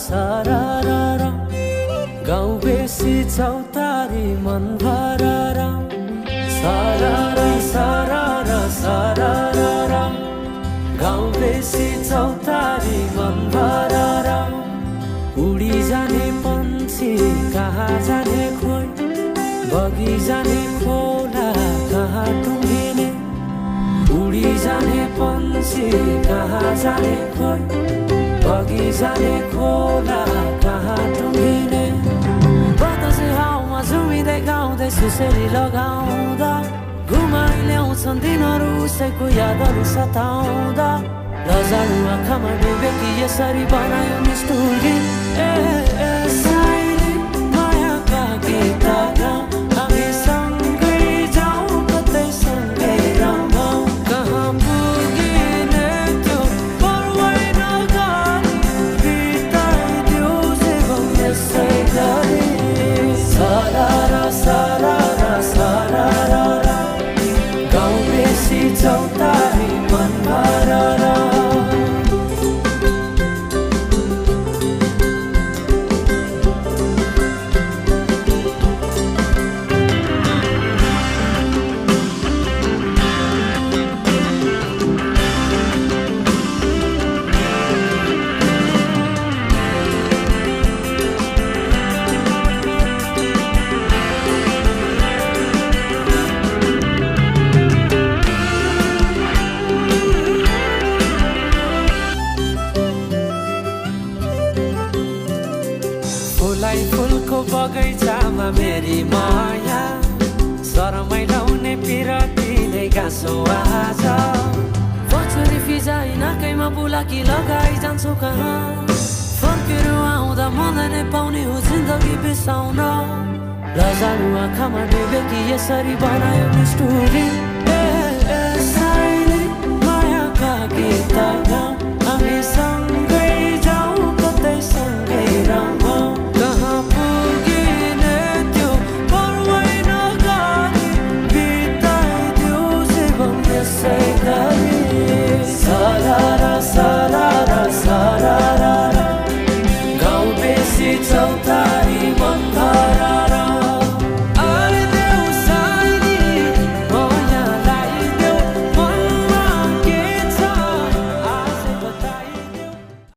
सारारा गाउँ बेसी चौतारी मन भरारा सारारा सारारा सारारा गाउँ बेसी चौतारी मन भरारा उडी जाने पन्छी कहाँ जाने खोइ बगी जाने खोला कहाँ टुङ्गिने उडी जाने पन्छी कहाँ जाने खोइ बगी जाने खोला कहाँ टुङ्गिने बतासे हाउमा झुमिँदै गाउँदै सुसेली लगाउँदा घुमाइ ल्याउँछन् दिनहरू उसैको यादहरू सताउँदा लजालु आँखामा डुबे कि यसरी बनायो निष्ठुर गीत साइली मायाका गीतहरू हामी सँगै जाउँ कतै सँगै रमाउँ कहाँ पुगिने त्यो पर्वै नगरी बिताइदियो जीवन यसै गरी सारारा सारारा सारारा गाउँ बेसी चौतारी मन भरारा फुलको बगैँचामा मेरी माया शरमै लाउने पिरती नै गाँसो आज पछुरी फिजाइ नाकैमा बुलाकी लगाइ जान्छु कहाँ फर्केर आउँदा मलाई नै पाउने हो जिन्दगी बिसाउन लजालु आँखामा डुबे कि यसरी बनायो निष्ठुरी